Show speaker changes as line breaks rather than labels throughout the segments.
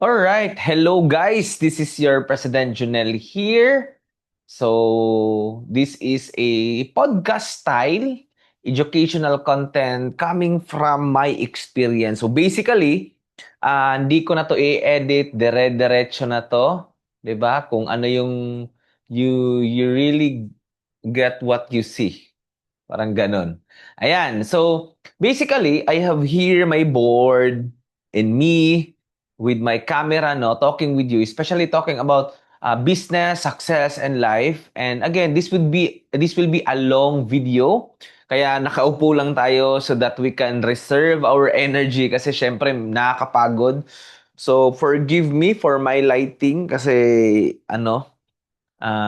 Alright, hello guys. This is your President Junel here. This is a podcast style educational content coming from my experience. So basically, hindi ko na to i-edit, dire-diretso na to, 'di ba? Kung ano yung you really get what you see. Parang ganon. Ayan. So, basically, I have here my board and me with my camera, no, talking with you, especially talking about business, success, and life. And again, this will be a long video. Kaya nakaupo lang tayo so that we can reserve our energy kasi syempre nakakapagod. So, forgive me for my lighting kasi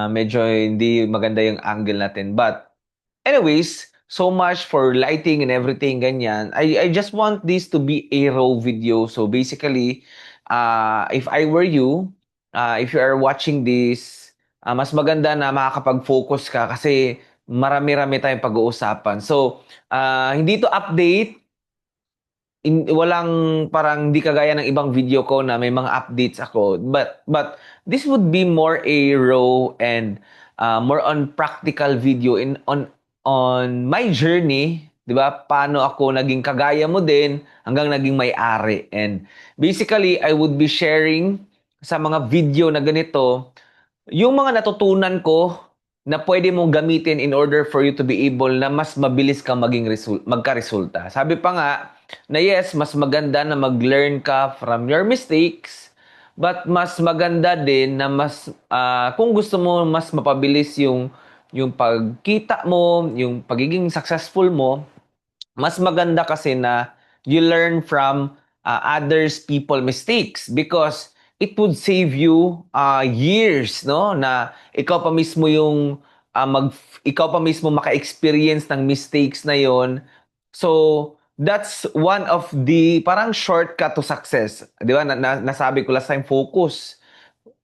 medyo hindi maganda yung angle natin. But anyways, so much for lighting and everything, ganyan. I just want this to be a raw video. So basically, if I were you, if you are watching this, mas maganda na makakapag-focus ka kasi marami-rami tayong pag-uusapan. So, hindi to update, walang parang di kagaya ng ibang video ko na may mga updates ako. But this would be more a raw and more on practical video on my journey, 'di ba? Paano ako naging kagaya mo din hanggang naging may-ari. And basically, I would be sharing sa mga video na ganito yung mga natutunan ko na pwede mong gamitin in order for you to be able na mas mabilis kang magka-resulta. Sabi pa nga na yes, mas maganda na mag-learn ka from your mistakes, but mas maganda din na kung gusto mo mas mapabilis yung pagkita mo, yung pagiging successful mo, mas maganda kasi na you learn from others people mistakes because it would save you years, no, na ikaw pa mismo yung ikaw pa mismo maka-experience ng mistakes na yon. So that's one of the parang shortcut to success, di ba? Nasabi ko last time, focus,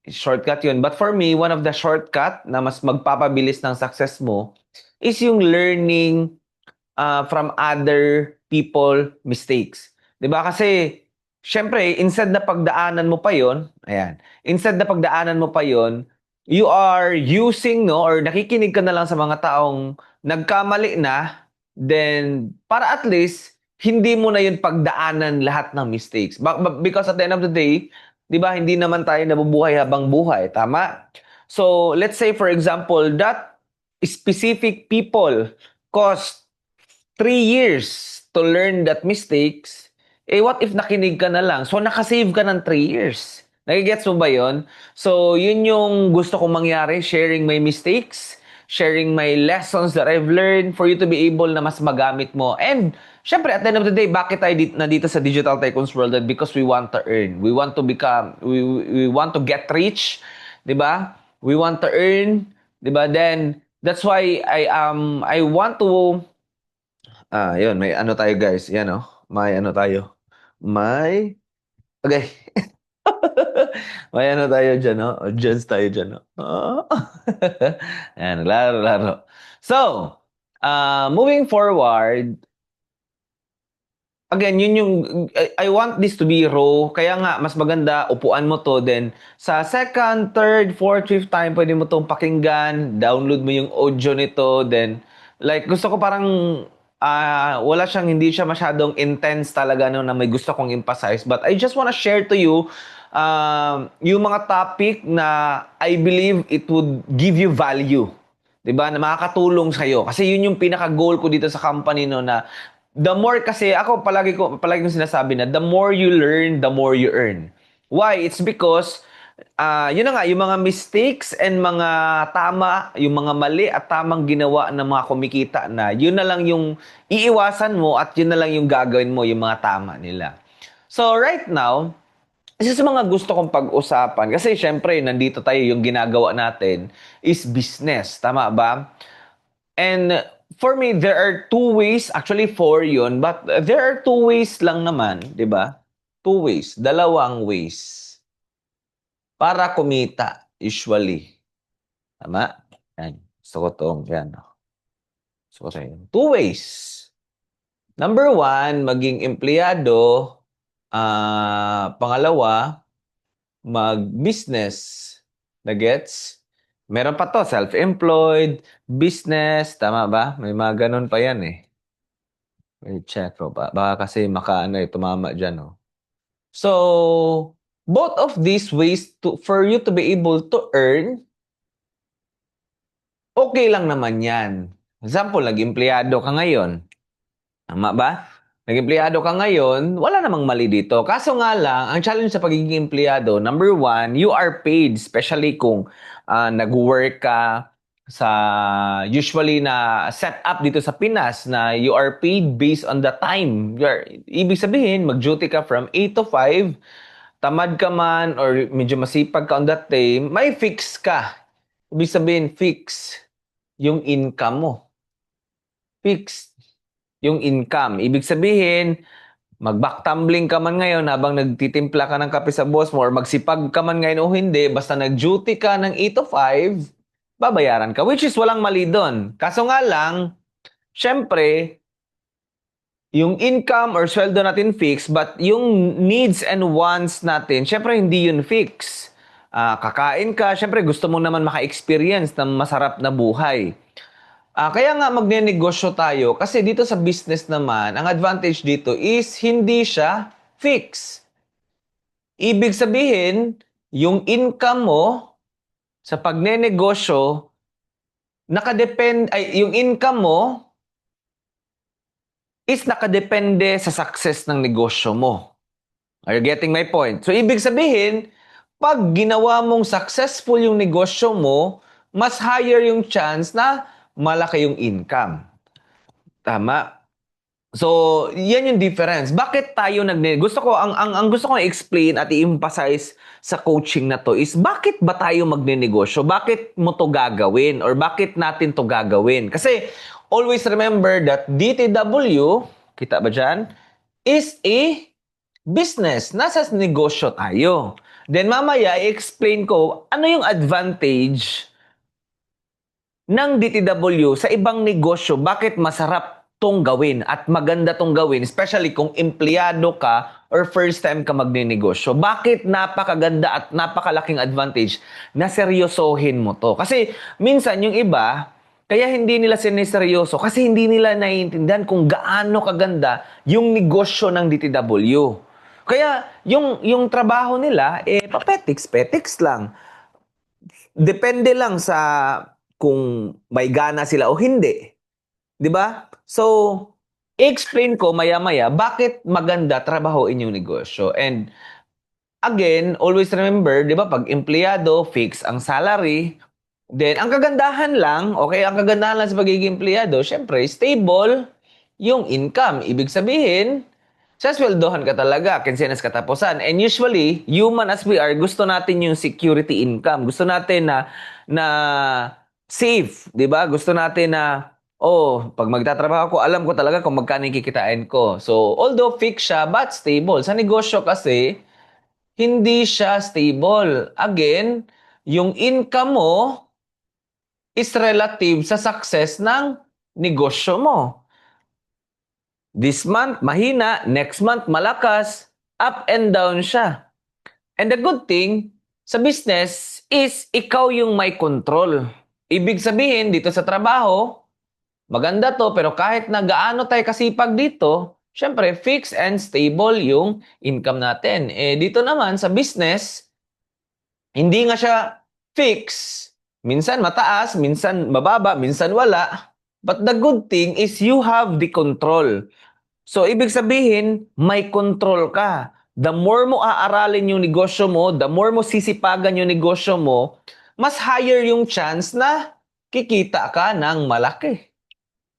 shortcut yun. But for me, one of the shortcut na mas magpapabilis ng success mo is yung learning from other people mistakes. 'Di ba? Kasi syempre, instead na pagdaanan mo pa 'yon, you are using, no, or nakikinig ka na lang sa mga taong nagkamali na, then para at least hindi mo na 'yun pagdaanan lahat ng mistakes. Because at the end of the day, 'di ba, hindi naman tayo nabubuhay habang buhay, tama? So, let's say for example, that specific people cost 3 years to learn that mistakes, what if nakinig ka na lang? So, nakasave ka ng 3 years. Nagigets mo ba yon? So, yun yung gusto kong mangyari, sharing my mistakes, sharing my lessons that I've learned for you to be able na mas magamit mo. And, syempre, at the end of the day, bakit tayo nandito sa Digital Tycoons World? Because we want to earn. We want to get rich, di ba? We want to earn, di ba? Then, that's why I want to yun, may ano tayo guys. Yan oh. May ano tayo. May, okay. May ano tayo dyan, no? Audience tayo dyan, no? Oh. Ayan, laro. So, moving forward, again, yun yung, I want this to be raw. Kaya nga, mas maganda, upuan mo to. Then, sa second, third, fourth, fifth time, pwede mo tong pakinggan. Download mo yung audio nito. Then, like, gusto ko parang, hindi siya masyadong intense talaga, no, na may gusto kong emphasize. But I just wanna share to you, yung mga topic na I believe it would give you value. 'Di ba? Na makakatulong sa iyo. Kasi yun yung pinaka-goal ko dito sa company, no, na the more, kasi ako palagi kong sinasabi na the more you learn, the more you earn. Why? It's because yun na nga, yung mga mistakes and mga yung mga mali at tamang ginawa ng mga kumikita na, yun na lang yung iiwasan mo at yun na lang yung gagawin mo, yung mga tama nila. So right now, isa sa mga gusto kong pag-usapan, kasi syempre, nandito tayo, yung ginagawa natin is business. Tama ba? And for me, there are two ways, actually four yun, but there are two ways lang naman, di ba? Two ways, dalawang ways para kumita, usually. Tama? Yan. Gusto ko to, yan. Gusto ko to yun. Two ways. Number one, maging empleyado. Pangalawa, mag-business. Nagets? Meron pa to, self-employed, business, tama ba? May mga ganun pa yan eh. Wait, check ko ba? Baka kasi tumama dyan, oh. So, both of these ways for you to be able to earn, okay lang naman yan. Example, nag-empleyado ka ngayon. Tama ba? Nag-empleyado ka ngayon, wala namang mali dito. Kaso nga lang, ang challenge sa pagiging empleyado, number one, you are paid, especially kung nag-work ka sa usually na set up dito sa Pinas na you are paid based on the time. Ibig sabihin, mag-duty ka from 8 to 5, tamad ka man or medyo masipag ka on that day, may fix ka. Ibig sabihin, fix yung income mo. Fixed yung income. Ibig sabihin, mag-back tumbling ka man ngayon habang nagtitimpla ka ng kape sa boss mo or magsipag ka man ngayon o hindi, basta nag-duty ka ng 8 to 5, babayaran ka. Which is walang mali doon. Kaso nga lang, syempre, yung income or sweldo natin fix, but yung needs and wants natin, syempre hindi yun fix. Kakain ka, syempre gusto mo naman maka-experience ng masarap na buhay. Kaya nga magnenegosyo tayo kasi dito sa business naman, ang advantage dito is hindi siya fix. Ibig sabihin, yung income mo sa pagnenegosyo, yung income mo is nakadepende sa success ng negosyo mo. Are you getting my point? So, ibig sabihin, pag ginawa mong successful yung negosyo mo, mas higher yung chance na malaki yung income. Tama? So, yan yung difference. Bakit tayo ang gusto ko i-explain at i-emphasize sa coaching na to is bakit ba tayo magnenegosyo? Bakit mo to gagawin? Or bakit natin to gagawin? Kasi, always remember that DTW, kita ba dyan, is a business. Nasa negosyo tayo. Then mamaya, i-explain ko ano yung advantage ng DTW sa ibang negosyo, bakit masarap tong gawin at maganda tong gawin, especially kung empleyado ka or first time ka magnenegosyo. Bakit napakaganda at napakalaking advantage na seryosohin mo to? Kasi minsan yung iba, kaya hindi nila sineseryoso kasi hindi nila naiintindihan kung gaano kaganda yung negosyo ng DTW. Kaya yung trabaho nila, papetiks-petiks lang. Depende lang sa kung may gana sila o hindi. 'Di ba? So, i-explain ko maya-maya bakit maganda trabahoin yung negosyo. And again, always remember, 'di ba, pag empleyado, fix ang salary. Then, ang kagandahan lang, okay, ang kagandahan lang sa pagiging empleyado, syempre, stable yung income. Ibig sabihin, sasweldohan ka talaga, kinsenas katapusan. And usually, human as we are, gusto natin yung security income. Gusto natin na safe, 'di ba? Gusto natin na pag magtatrabaho ako, alam ko talaga kung magkano yung kikitain ko. So, although fixed siya, but stable. Sa negosyo kasi, hindi siya stable. Again, yung income mo is relative sa success ng negosyo mo. This month, mahina. Next month, malakas. Up and down siya. And the good thing sa business is ikaw yung may control. Ibig sabihin, dito sa trabaho, maganda to, pero kahit na gaano tayo kasipag dito, syempre, fixed and stable yung income natin. Dito naman sa business, hindi nga siya fixed. Minsan mataas, minsan mababa, minsan wala. But the good thing is you have the control. So, ibig sabihin, may control ka. The more mo aaralin yung negosyo mo, the more mo sisipagan yung negosyo mo, mas higher yung chance na kikita ka ng malaki.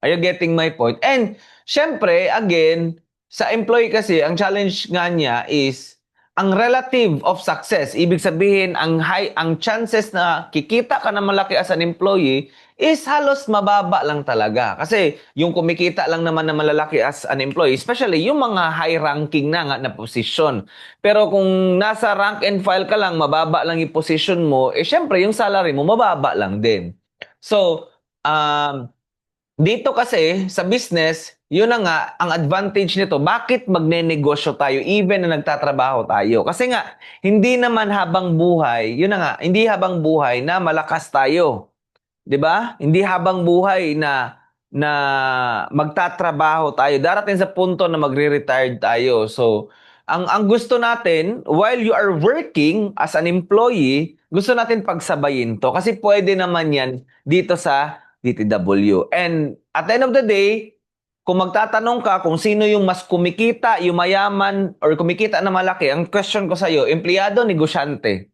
Are you getting my point? And, syempre, again, sa employee kasi, ang challenge nga niya is ang relative of success. Ibig sabihin, ang chances na kikita ka na malaki as an employee is halos mababa lang talaga. Kasi yung kumikita lang naman na malalaki as an employee, especially yung mga high-ranking na nga na position. Pero kung nasa rank and file ka lang, mababa lang yung position mo, syempre yung salary mo mababa lang din. So, dito kasi sa business, Yun na nga, ang advantage nito, bakit magnenegosyo tayo even na nagtatrabaho tayo? Kasi nga, hindi naman habang buhay, yun na nga, hindi habang buhay na malakas tayo. 'Di ba? Hindi habang buhay na magtatrabaho tayo. Darating sa punto na magre-retired tayo. So, ang gusto natin while you are working as an employee, gusto natin pagsabayin 'to kasi pwede naman 'yan dito sa DTW. And at the end of the day, kung magtatanong ka kung sino yung mas kumikita, yung mayaman or kumikita na malaki, ang question ko sa iyo, empleyado, negosyante?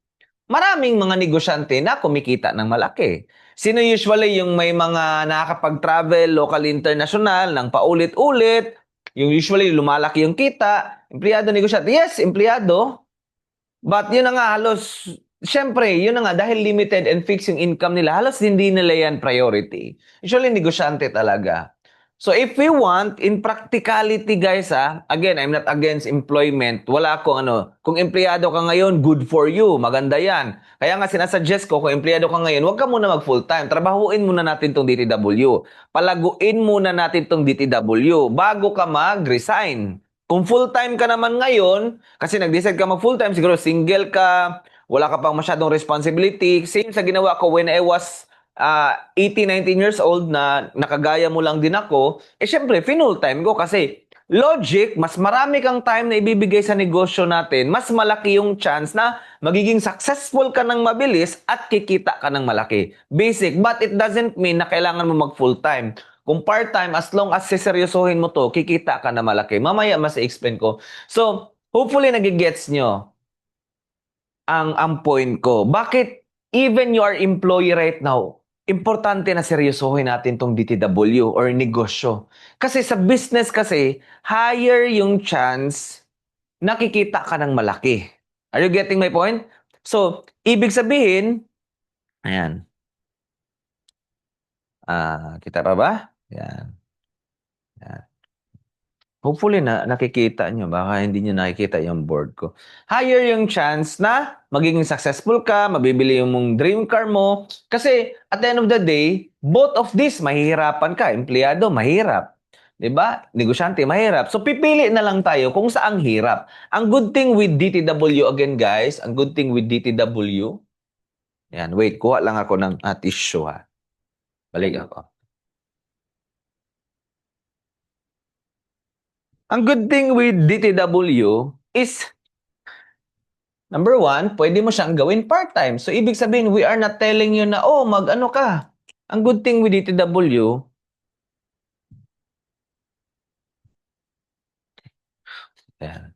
Maraming mga negosyante na kumikita ng malaki. Sino usually yung may mga nakakapag-travel, local, international, ng paulit-ulit, yung usually lumalaki yung kita, empleyado, negosyante. Yes, empleyado, but yun na nga halos, syempre, yun na nga, dahil limited and fixed yung income nila, halos hindi nila yan priority. Usually, negosyante talaga. So, if we want, in practicality, guys, again, I'm not against employment. Wala akong kung empleyado ka ngayon, good for you. Maganda yan. Kaya nga, sinasuggest ko, kung empleyado ka ngayon, huwag ka muna mag-full-time. Trabahuin muna natin tong DTW. Palaguin muna natin tong DTW bago ka mag-resign. Kung full-time ka naman ngayon, kasi nag-decide ka mag full-time, siguro single ka, wala ka pang masyadong responsibility. Same sa ginawa ko when I was 18, 19 years old na nakagaya mo lang din ako, syempre, full-time ko kasi logic, mas marami kang time na ibibigay sa negosyo natin, mas malaki yung chance na magiging successful ka ng mabilis at kikita ka ng malaki. Basic, but it doesn't mean na kailangan mo mag full-time. Kung part-time, as long as siseryosohin mo to, kikita ka na malaki. Mamaya mas i-explain ko. So, hopefully nagigets nyo ang point ko. Bakit even you are employee right now, importante na seryosohin natin tong DTW or negosyo. Kasi sa business kasi, higher yung chance nakikita ka ng malaki. Are you getting my point? So, ibig sabihin, ayan. Kita pa ba? Ayan. Ayan. Hopefully nakikita nyo. Baka hindi nyo nakikita yung board ko. Higher yung chance na magiging successful ka, mabibili yung mong dream car mo. Kasi at the end of the day, both of this, mahihirapan ka. Empleyado, mahirap. 'Di ba? Negosyante, mahirap. So pipili na lang tayo kung saang hirap. Ang good thing with DTW again, guys, ang good thing with DTW, yan, wait, kuha lang ako ng tissue ha. Balik ako. Ang good thing with DTW is, number one, pwede mo siyang gawin part-time. So, ibig sabihin, we are not telling you na, oh, mag-ano ka. Ang good thing with DTW, yan.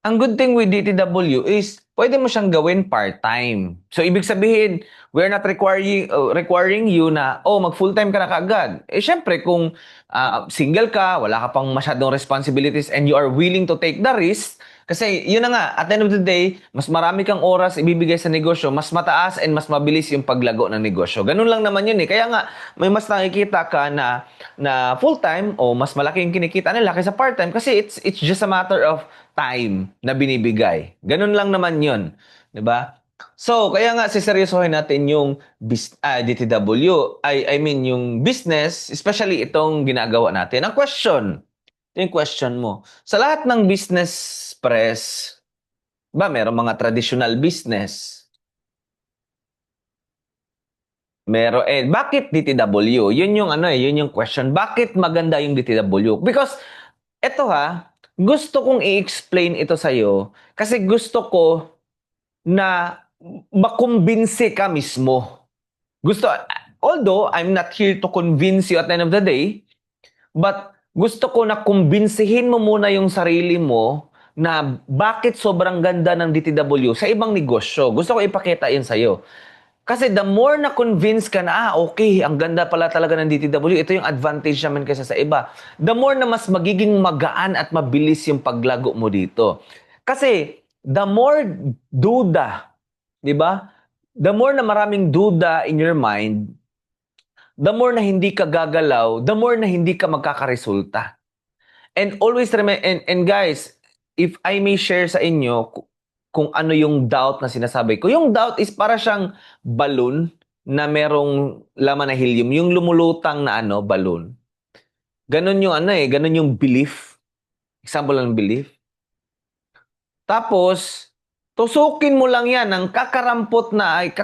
Ang good thing with DTW is, pwede mo siyang gawin part-time. So, ibig sabihin, we're not requiring you na, oh, mag-full-time ka na kaagad. Syempre, kung single ka, wala ka pang masyadong responsibilities and you are willing to take the risk, kasi yun na nga, at the end of the day, mas marami kang oras ibibigay sa negosyo, mas mataas and mas mabilis yung paglago ng negosyo. Ganun lang naman yun eh. Kaya nga, may mas nakikita ka na full-time o mas malaki yung kinikita nila kaysa part-time kasi it's just a matter of time na binibigay. Ganun lang naman yun. 'Di ba? So, kaya nga siseryosohin natin yung DTW, I mean yung business, especially itong ginagawa natin. Ang question, ito yung question mo. Sa lahat ng business press, ba merong mga traditional business? Meron. Bakit DTW? Yun yung yun yung question. Bakit maganda yung DTW? Because eto gusto kong i-explain ito sa iyo kasi gusto ko na makumbinsi ka mismo. Although I'm not here to convince you at the end of the day, but gusto ko na kumbinsihin mo muna yung sarili mo na bakit sobrang ganda ng DTW sa ibang negosyo. Gusto ko ipakita yun sa'yo. Kasi the more na convince ka na, okay, ang ganda pala talaga ng DTW, ito yung advantage naman kaysa sa iba. The more na mas magiging magaan at mabilis yung paglago mo dito. Kasi the more duda, di ba? The more na maraming duda in your mind, the more na hindi ka gagalaw, the more na hindi ka magkakaresulta. And always remember, and guys, if I may share sa inyo kung ano yung doubt na sinasabi ko. Yung doubt is para siyang balloon na merong laman na helium. Yung lumulutang na balloon. Ganon yung ano eh, ganon yung belief. Example ng belief. Tapos, tusukin mo lang yan ng kakarampot na ay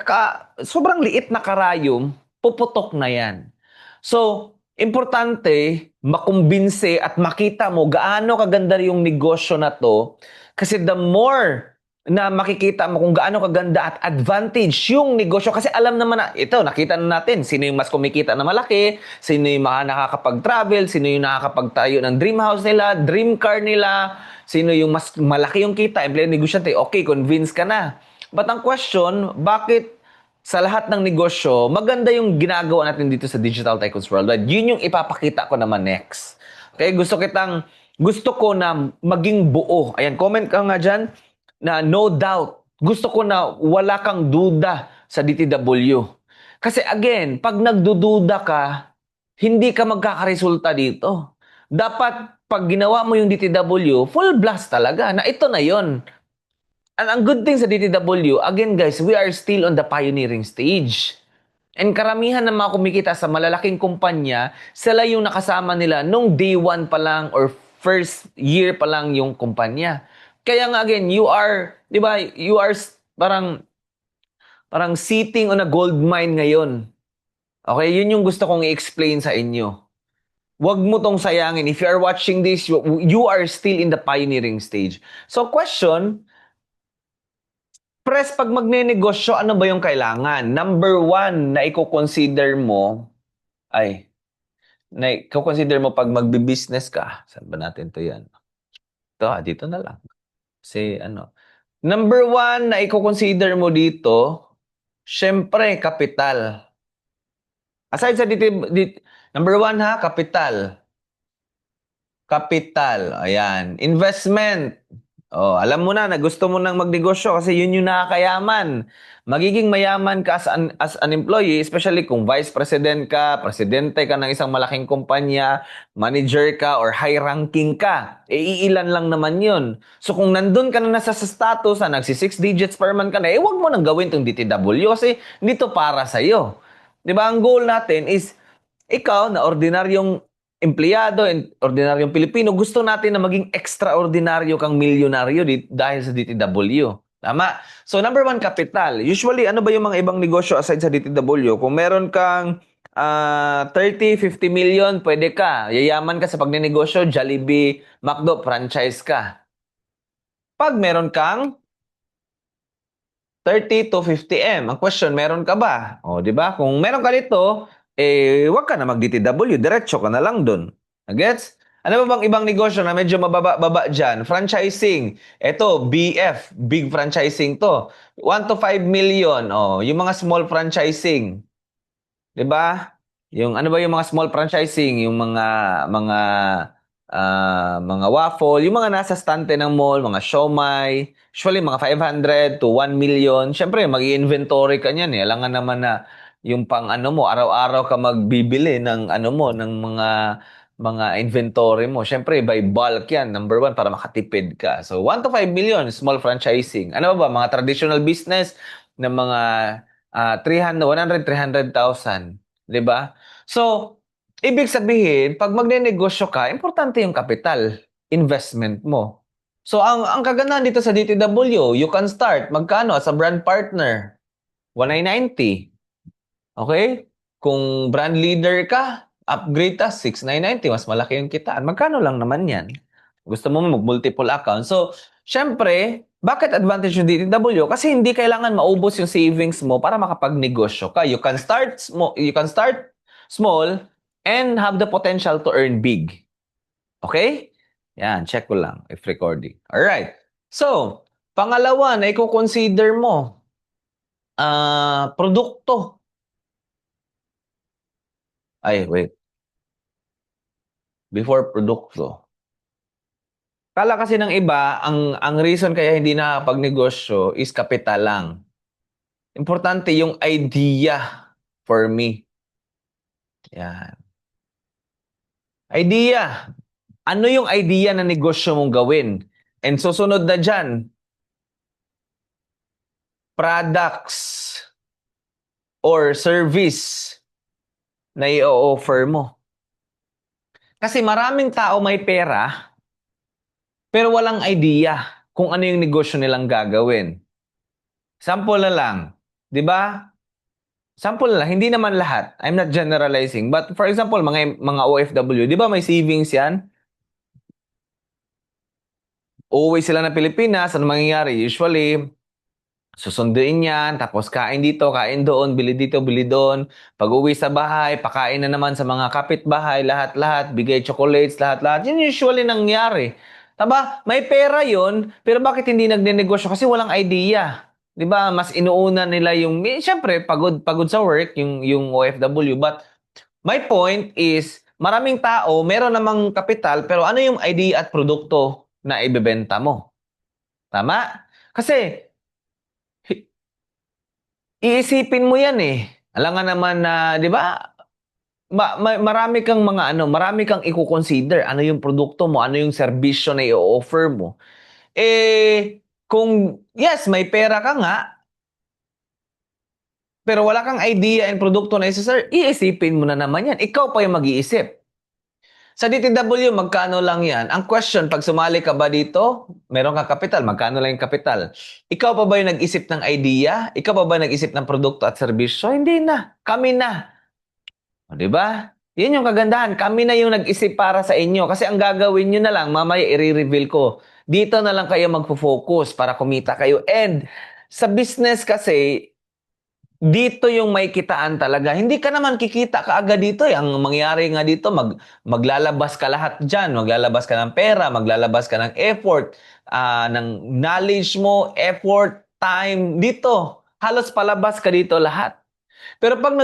sobrang liit na karayom, puputok na yan. So, importante makumbinse at makita mo gaano kaganda yung negosyo na to kasi the more na makikita mo kung gaano kaganda at advantage yung negosyo kasi alam naman na ito nakita na natin sino yung mas kumikita na malaki, sino yung nakakapag-travel, sino yung nakakapagtayo ng dream house nila, dream car nila, sino yung mas malaki yung kita, empleyado negosyante, okay, convince ka na. But ang question, bakit sa lahat ng negosyo, maganda yung ginagawa natin dito sa Digital Tycoons Worldwide. Yun yung ipapakita ko naman next. Okay, gusto ko na maging buo. Ayan, comment ka nga dyan na no doubt. Gusto ko na wala kang duda sa DTW. Kasi again, pag nagdududa ka, hindi ka magkakaresulta dito. Dapat pag ginawa mo yung DTW, full blast talaga na ito na yon. And ang good thing sa DTW, again guys, we are still on the pioneering stage. And karamihan ng mga kumikita sa malalaking kumpanya, sila yung nakasama nila nung day one pa lang or first year pa lang yung kumpanya. Kaya nga again, you are, di ba, you are parang sitting on a gold mine ngayon. Okay, yun yung gusto kong i-explain sa inyo. Huwag mo tong sayangin. If you are watching this, you are still in the pioneering stage. So question, Pres, pag magne-negosyo, ano ba yung kailangan? Number one na i-consider mo, ay, na i-consider mo pag magbi-business ka. Saan ba natin to yan? Ito, dito na lang. Kasi ano. Number one na i-consider mo dito, syempre, kapital. Aside sa number one ha, kapital. Kapital. Ayan. Investment. Oh, alam mo na gusto mo nang magnegosyo kasi yun yung nakakayaman. Magiging mayaman ka as an employee, especially kung vice president ka, presidente ka ng isang malaking kumpanya, manager ka, or high ranking ka. Iilan lang naman yun. So kung nandun ka na nasa sa status na nagsi 6 digits per month ka na, wag mo nang gawin tong DTW kasi dito para sa'yo. Di ba? Ang goal natin is ikaw na ordinaryong empleyado, ordinaryong Pilipino, gusto natin na maging extraordinaryo kang milyonaryo dahil sa DTW. Tama? So, number one, capital. Usually, ano ba yung mga ibang negosyo aside sa DTW? Kung meron kang 30, 50 million, pwede ka. Yayaman ka sa pagnenegosyo, Jollibee, McDo, franchise ka. Pag meron kang 30 to 50M. Ang question, meron ka ba? O, di ba? Kung meron ka dito, wag ka na mag-DTW. Diretso ka na lang dun. Gets? Ano ba bang ibang negosyo na medyo mababa dyan? Franchising. Ito, BF. Big franchising to. 1 to 5 million. O, yung mga small franchising. 'Di ba? Yung ano ba yung mga small franchising, yung mga waffle, yung mga nasa stante ng mall, mga siomai, usually mga 500 to 1 million. Syempre, mag-inventory ka niyan eh. Alangan naman na yung pang ano mo, araw-araw ka magbibili ng ano mo, ng mga inventory mo. Syempre, by bulk yan. Number one, para makatipid ka. So, 1 to 5 million, small franchising. Ano ba? Mga traditional business ng mga 300, 100, 300,000. 'Di ba? So, ibig sabihin, pag magnenegosyo ka, importante yung capital investment mo. So, ang kagandahan dito sa DTW, you can start. Magkano as a brand partner? 1,990. Okay? Kung brand leader ka, upgrade ka, 6,990. Mas malaki yung kitaan. Magkano lang naman yan? Gusto mo mag-multiple account. So, syempre, bakit advantage yung DTW? Kasi hindi kailangan maubos yung savings mo para makapagnegosyo ka. You can start small and have the potential to earn big. Okay? Yan, check ko lang if recording. Alright. So, pangalawa na i-consider mo, produkto. Ay, wait. Before produkto. Kala kasi ng iba, ang reason kaya hindi nakakapagnegosyo is kapital lang. Importante yung idea for me. Yan. Idea. Ano yung idea na negosyo mong gawin? And susunod na dyan, products or service na i-offer mo. Kasi maraming tao may pera, pero walang idea kung ano yung negosyo nilang gagawin. Sample na lang, 'di ba? Sample na lang, hindi naman lahat. I'm not generalizing. But for example, mga OFW, 'di ba may savings 'yan? Uuwi sila ng Pilipinas, ano mangyayari? Usually, susunduin yan, tapos kain dito, kain doon, bili dito, bili doon. Pag-uwi sa bahay, pakain na naman sa mga kapitbahay, lahat-lahat, bigay chocolates, lahat-lahat. Yun usually nangyari. Taba, may pera yon, pero bakit hindi nagnenegosyo? Kasi walang idea. 'Di ba? Mas inuuna nila yung syempre pagod sa work yung OFW, but my point is maraming tao meron namang kapital pero ano yung idea at produkto na ibebenta mo? Tama? Kasi iisipin mo yan eh. Alam nga naman na, 'di ba? Marami kang mga ano, marami kang i-consider. Ano yung produkto mo, ano yung serbisyo na i-offer mo. Eh kung yes, may pera ka nga, pero wala kang idea and produkto na isa-sir, iisipin mo na naman yan. Ikaw pa yung mag-iisip. Sa DTW, magkano lang yan? Ang question, pag sumali ka ba dito, meron kang kapital, magkano lang yung kapital? Ikaw pa ba yung nag-isip ng idea? Ikaw pa ba nag-isip ng produkto at serbisyo? Hindi na. Kami na. O, di ba? Yun yung kagandahan. Kami na yung nag-isip para sa inyo. Kasi ang gagawin nyo na lang, mamaya i-reveal ko. Dito na lang kayo magfo-focus para kumita kayo. And sa business kasi, dito yung may kitaan talaga. Hindi ka naman kikita kaagad dito. Ang mangyayari nga dito, maglalabas ka lahat dyan. Maglalabas ka ng pera, maglalabas ka ng effort, ng knowledge mo, effort, time. Dito, halos palabas ka dito lahat. Pero pag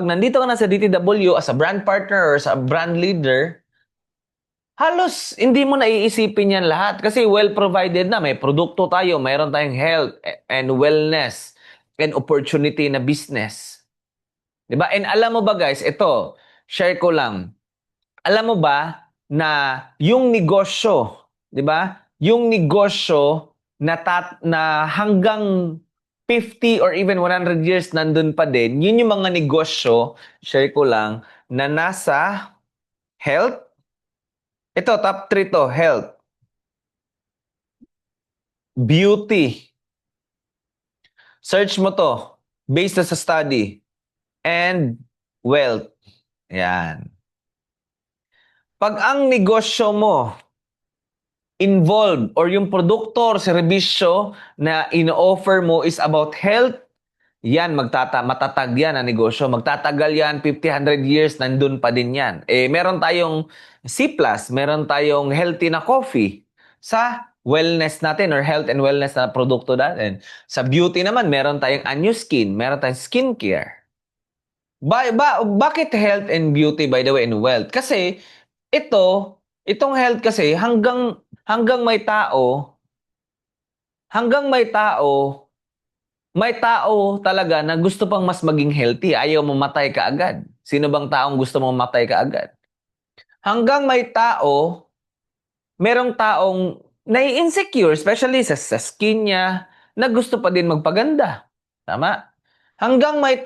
nandito ka na sa DTW as a brand partner or sa brand leader, halos hindi mo naiisipin yan lahat kasi well provided na. May produkto tayo, mayroon tayong health and wellness and opportunity na business. 'Di ba? And alam mo ba guys, ito, share ko lang. Alam mo ba na yung negosyo, 'di ba? Yung negosyo na hanggang 50 or even 100 years nandun pa din, yun yung mga negosyo, share ko lang, na nasa health. Ito, top 3 to, health, beauty. Search mo to, based sa study, and wealth. Yan. Pag ang negosyo mo involved or yung produkto or serbisyo na ino-offer mo is about health, yan, matatag yan ang negosyo. Magtatagal yan, 50, 100 years, nandun pa din yan. Eh, meron tayong C+, meron tayong healthy na coffee sa wellness natin or health and wellness na produkto natin. Sa beauty naman, meron tayong Anyo Skin, meron tayong skincare. Bakit health and beauty, by the way, and wealth? Kasi itong health kasi hanggang may tao, may tao talaga na gusto pang mas maging healthy. Ayaw mamatay ka agad. Sino bang taong gusto mamatay ka agad? Hanggang may tao, merong taong nai-insecure, especially sa skin niya, na gusto pa din magpaganda. Tama? Hanggang may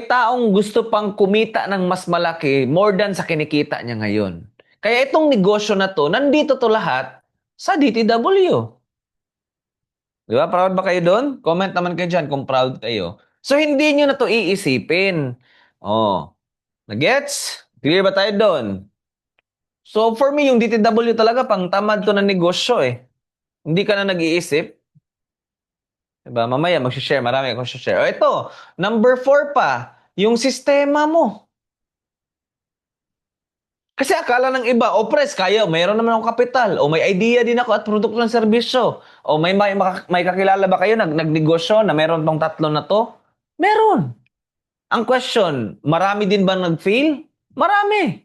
taong gusto pang kumita ng mas malaki more than sa kinikita niya ngayon. Kaya itong negosyo na to, nandito to lahat sa DTW. Di ba? Proud ba kayo doon? Comment naman kayo dyan kung proud kayo. So, hindi nyo na to iisipin. Oh, nagets? Clear ba tayo doon? So, for me, yung DTW talaga, pang tamad to na negosyo eh. Hindi ka na nag-iisip. Diba? Mamaya, mag-share. Marami akong share. O, ito, number 4 pa, yung sistema mo. Kasi akala ng iba, o pres, kaya, mayroon naman akong kapital, o may idea din ako at produkto ng serbisyo, o may kakilala ba kayo nagnegosyo na meron tong tatlo na to? Meron. Ang question, marami din ba nag-fail? Marami.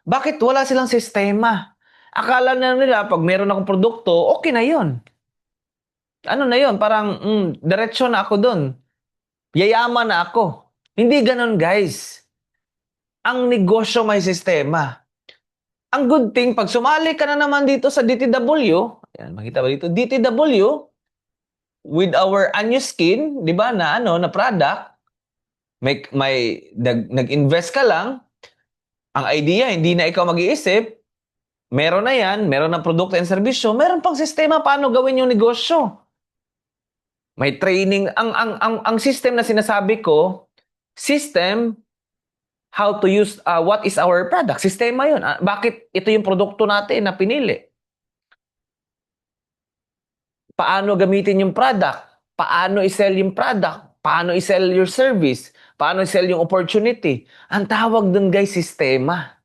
Bakit wala silang sistema? Akala na nila, pag meron akong produkto, okay na yon. Ano na yon? Parang, diretsyo na ako doon. Yayaman na ako. Hindi ganon, guys. Ang negosyo may sistema. Ang good thing, pag sumali ka na naman dito sa DTW, ayan, makita ba dito? DTW, with our Anyo Skin, di ba, na product, nag-invest ka lang, Ang idea, hindi na ikaw mag-iisip, meron na yan, meron ng produkto and serbisyo, meron pang sistema paano gawin yung negosyo. May training. Ang system na sinasabi ko, system, how to use, what is our product. Sistema yun. Bakit ito yung produkto natin na pinili? Paano gamitin yung product? Paano i-sell yung product? Paano i-sell your service? Paano i-sell yung opportunity? Ang tawag dun guys, sistema.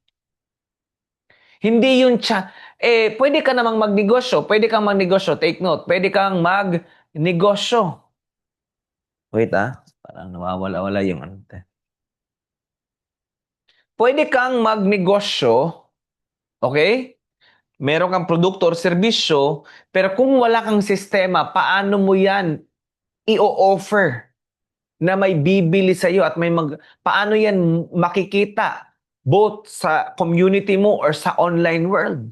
Hindi yung pwede ka namang magnegosyo. Pwede kang magnegosyo. Take note. Pwede kang magnegosyo. Wait parang nawawala-wala yung ano. Pwede kang magnegosyo, okay? Meron kang produkto or serbisyo, pero kung wala kang sistema, paano mo yan i-offer na may bibili sa iyo at paano yan makikita both sa community mo or sa online world?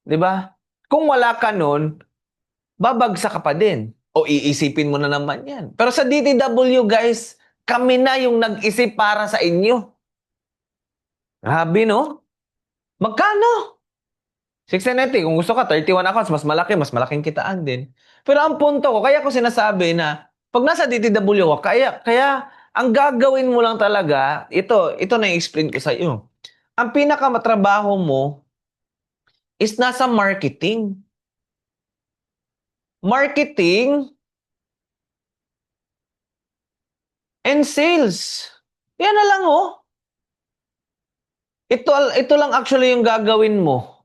'Di ba? Kung wala ka nun, babagsak ka pa din. O iisipin mo na naman yan. Pero sa DTW guys, kami na yung nag-isip para sa inyo. Grabe no? Magkano? 690, kung gusto ka, 31 accounts, mas malaking kitaan din. Pero ang punto ko, kaya ko sinasabi na, pag nasa DTW ko, kaya ang gagawin mo lang talaga, ito na-explain ko sa iyo. Ang pinakamatrabaho mo is nasa marketing. Marketing and sales. Yan na lang oh. Ito lang actually yung gagawin mo.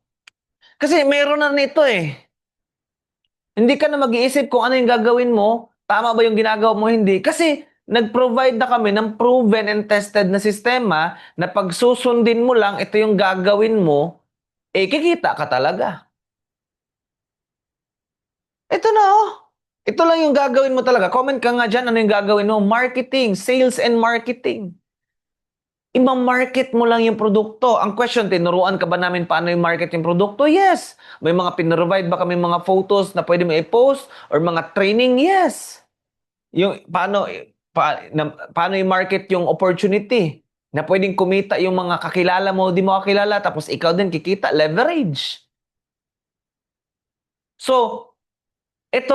Kasi meron na nito eh. Hindi ka na mag-iisip kung ano yung gagawin mo, tama ba yung ginagawa mo, hindi. Kasi nag-provide na kami ng proven and tested na sistema na pag susundin mo lang, ito yung gagawin mo, kikita ka talaga. Ito na oh. Ito lang yung gagawin mo talaga. Comment ka nga dyan, ano yung gagawin mo? Marketing, sales and marketing. I-market mo lang yung produkto. Ang question, tinuruan ka ba namin paano i-market yung produkto? Yes. May mga pinrovide ba kami mga photos na pwede mo i-post or mga training? Yes. Yung paano i-market yung opportunity na pwedeng kumita yung mga kakilala mo, di mo kakilala, tapos ikaw din kikita, leverage. So, ito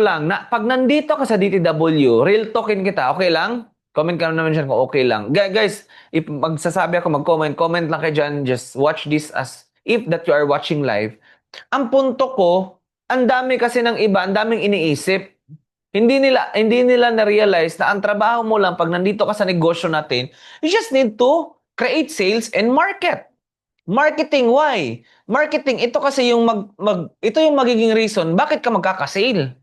lang. Pag nandito ka sa DTW, real talkin kita, okay lang? Comment ka naman dyan kung okay lang. Guys, if magsasabi ako, comment lang kayo dyan. Just watch this as if that you are watching live. Ang punto ko, ang dami kasi ng iba, ang daming iniisip. Hindi nila na-realize na ang trabaho mo lang pag nandito ka sa negosyo natin, you just need to create sales and market. Marketing, why? Marketing, ito kasi yung ito yung magiging reason bakit ka magkaka-sale.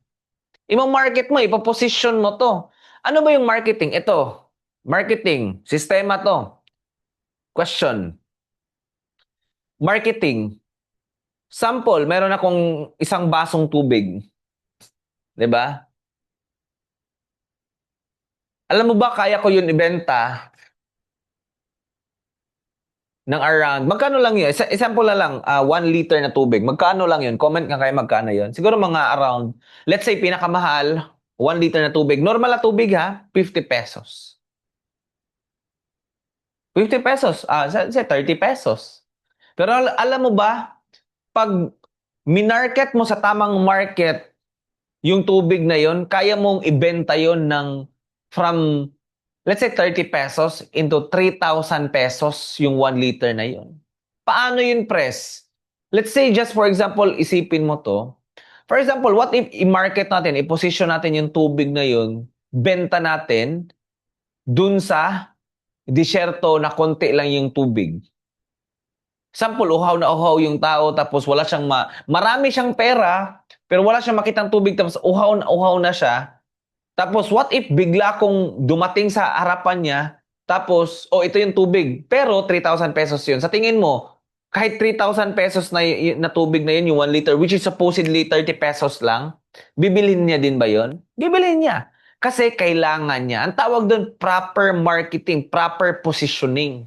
I-market mo, ipoposition mo to. Ano ba yung marketing? Ito, marketing, sistema to. Question. Marketing. Sample, meron akong isang basong tubig. 'Di ba? Alam mo ba, kaya ko yun ibenta ng around, magkano lang yun? Example na lang, 1 liter na tubig. Magkano lang yun? Comment nga kayo magkano yun. Siguro mga around, let's say pinakamahal, 1 liter na tubig. Normal na tubig ha, 50 pesos. 50 pesos, say 30 pesos. Pero alam mo ba, pag minarket mo sa tamang market, yung tubig na yon, kaya mong ibenta yon ng from, let's say 30 pesos into 3,000 pesos yung 1 liter na yon. Paano yun, press? Let's say just for example, isipin mo to. For example, what if i-market natin, i-position natin yung tubig na yun, benta natin dun sa disyerto na konti lang yung tubig. Sample, uhaw na uhaw yung tao tapos wala siyang marami siyang pera pero wala siyang makitang tubig tapos uhaw na siya. Tapos what if bigla kong dumating sa harapan niya tapos ito yung tubig pero 3,000 pesos yun. Sa tingin mo, kahit 3,000 pesos na tubig na yun, yung 1 liter which is supposedly 30 pesos lang, bibilhin niya din ba yun? Bibilhin niya. Kasi kailangan niya. Ang tawag doon, proper marketing, proper positioning.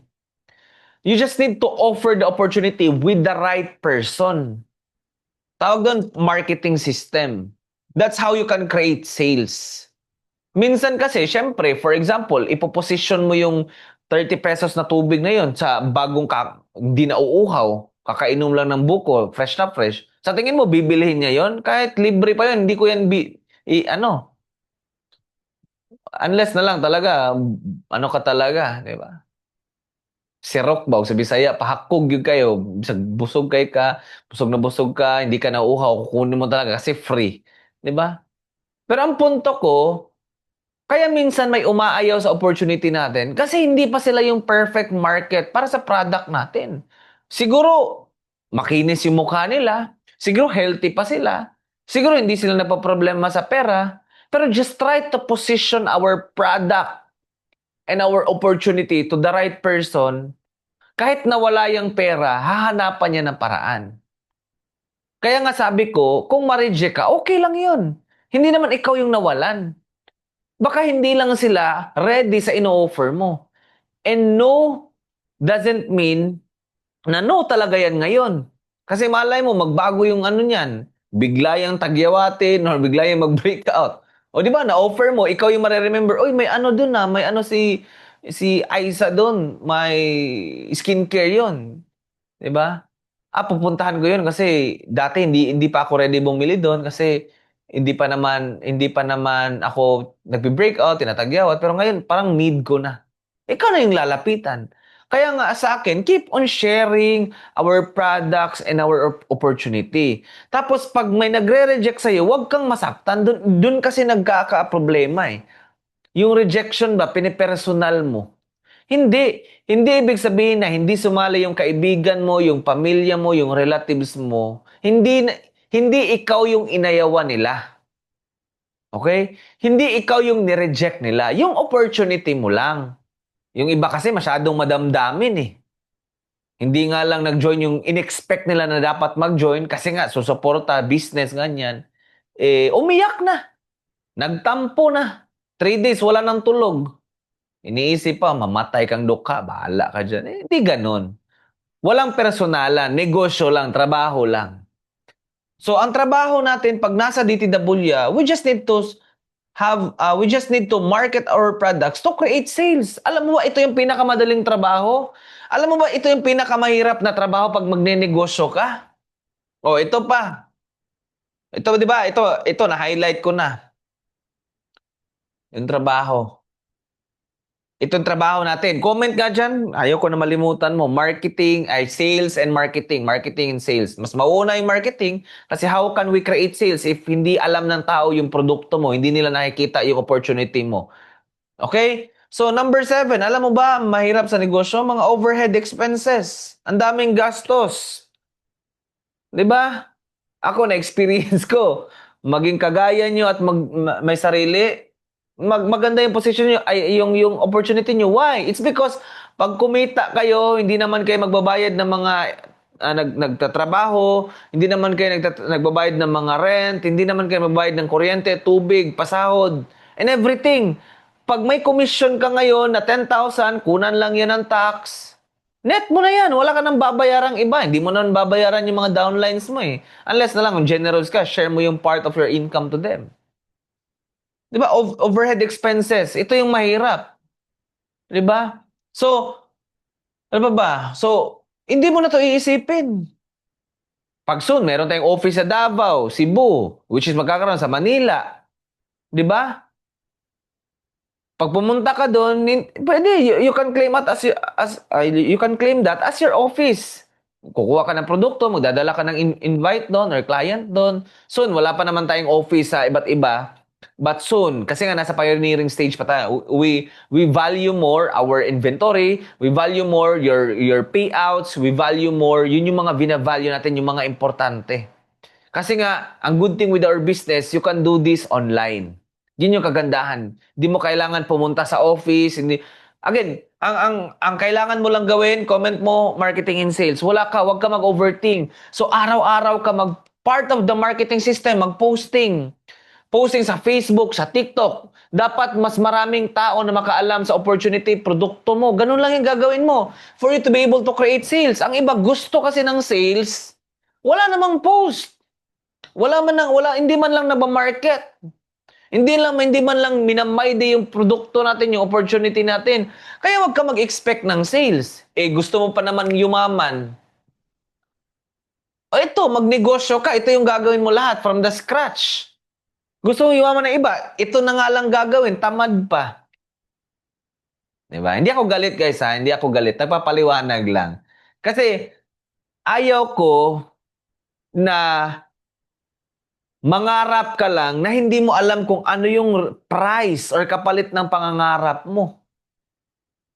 You just need to offer the opportunity with the right person. Tawag doon, marketing system. That's how you can create sales. Minsan kasi, syempre, for example, ipoposition mo yung ₱30 na tubig na yon sa bagong hindi na uuhaw, kakainom lang ng buko, fresh na fresh. Sa tingin mo, bibilihin niya yon? Kahit libre pa yun, hindi ko yan, unless na lang talaga, ano ka talaga, di ba? Sirok ba o sa Bisaya, pahakog yun kayo. Bisag busog kay ka, busog ka, hindi ka nauuhaw, kukunin mo talaga kasi free. Di ba? Pero ang punto ko, kaya minsan may umaayaw sa opportunity natin kasi hindi pa sila yung perfect market para sa product natin. Siguro, makinis yung mukha nila. Siguro, healthy pa sila. Siguro, hindi sila napaproblema sa pera. Pero just try to position our product and our opportunity to the right person. Kahit nawala yung pera, hahanapan niya ng paraan. Kaya nga sabi ko, kung ma-reject ka, okay lang yun. Hindi naman ikaw yung nawalan. Baka hindi lang sila ready sa ino-offer mo. And no doesn't mean na no talaga yan ngayon. Kasi malay mo, magbago yung ano niyan. Bigla yung tagyawatin or bigla yung mag-breakout. O di ba, na-offer mo, ikaw yung mareremember, oy, may ano dun may ano si Aiza dun, may skincare yon, di ba? Pupuntahan ko yun kasi dati hindi pa ako ready bumili doon kasi hindi pa naman ako nagbe-breakout, tinatagyawat, pero ngayon parang need ko na. Ikaw na yung lalapitan. Kaya nga sa akin, keep on sharing our products and our opportunity. Tapos pag may nagre-reject sa'yo, huwag kang masaktan. Doon kasi nagkaka-problema eh. Yung rejection ba, pinipersonal mo. Hindi. Hindi ibig sabihin na hindi sumali yung kaibigan mo, yung pamilya mo, yung relatives mo. Hindi ikaw yung inayawan nila. Okay? Hindi ikaw yung nireject nila. Yung opportunity mo lang. Yung iba kasi masyadong madamdamin eh. Hindi nga lang nag-join yung in-expect nila na dapat mag-join kasi nga susuporta, business, ganyan. Umiyak na. Nagtampo na. 3 days, wala nang tulog. Iniisip pa, mamatay kang dukha, bahala ka dyan. Hindi ganun. Walang personalan, negosyo lang, trabaho lang. So, ang trabaho natin pag nasa DTW, we just need to market our products to create sales. Alam mo ba, ito yung pinakamadaling trabaho? Alam mo ba, ito yung pinakamahirap na trabaho pag magnenegosyo ka? O, ito pa. Ito, di ba? Ito, na-highlight ko na. Yung trabaho. Itong trabaho natin. Comment nga dyan. Ayaw ko na malimutan mo. Sales and marketing. Marketing and sales. Mas mauna yung marketing kasi how can we create sales if hindi alam ng tao yung produkto mo, hindi nila nakikita yung opportunity mo. Okay? So, number 7, alam mo ba, mahirap sa negosyo, mga overhead expenses. Ang daming gastos. 'Di ba? Ako, na-experience ko. Maging kagaya nyo at may sarili, maganda yung position nyo, ay yung opportunity nyo. Why? It's because pag kumita kayo, hindi naman kayo magbabayad ng mga nagtatrabaho, hindi naman kayo nagbabayad ng mga rent, hindi naman kayo magbabayad ng kuryente, tubig, pasahod, and everything. Pag may commission ka ngayon na 10,000, kunan lang yan ng tax. Net mo na yan. Wala ka nang babayarang iba. Hindi mo na babayaran yung mga downlines mo eh. Unless na lang, kung generous ka, share mo yung part of your income to them. Di ba? Overhead expenses. Ito yung mahirap. Di ba? So, ano ba? So, hindi mo na to iisipin. Pag soon, meron tayong office sa Davao, Cebu, which is magkakaroon sa Manila. Di ba? Pag pumunta ka doon, pwede, you can claim it you can claim that as your office. Kukuha ka ng produkto, magdadala ka ng invite doon or client doon. Soon, wala pa naman tayong office sa iba't iba. But soon, kasi nga nasa pioneering stage pa tayo, we value more our inventory, we value more your payouts, we value more, yun yung mga binavalue natin, yung mga importante. Kasi nga, ang good thing with our business, you can do this online. Yun yung kagandahan. Hindi mo kailangan pumunta sa office. Hindi. Again, ang kailangan mo lang gawin, comment mo, marketing and sales. Wag ka mag-overthink. So, araw-araw ka part of the marketing system, mag-posting. Posting sa Facebook, sa TikTok. Dapat mas maraming tao na makaalam sa opportunity, produkto mo. Ganun lang yung gagawin mo for you to be able to create sales. Ang iba, gusto kasi ng sales, wala namang post. Hindi man lang nabamarket. Hindi man lang minamayde yung produkto natin, yung opportunity natin. Kaya wag ka mag-expect ng sales. Eh, gusto mo pa naman yumaman. O ito, magnegosyo ka. Ito yung gagawin mo lahat from the scratch. Gusto mo yumaman ng iba. Ito na nga lang gagawin. Tamad pa. Diba? Hindi ako galit guys ha. Hindi ako galit. Nagpapaliwanag lang. Kasi ayaw ko na mangarap ka lang na hindi mo alam kung ano yung price or kapalit ng pangangarap mo.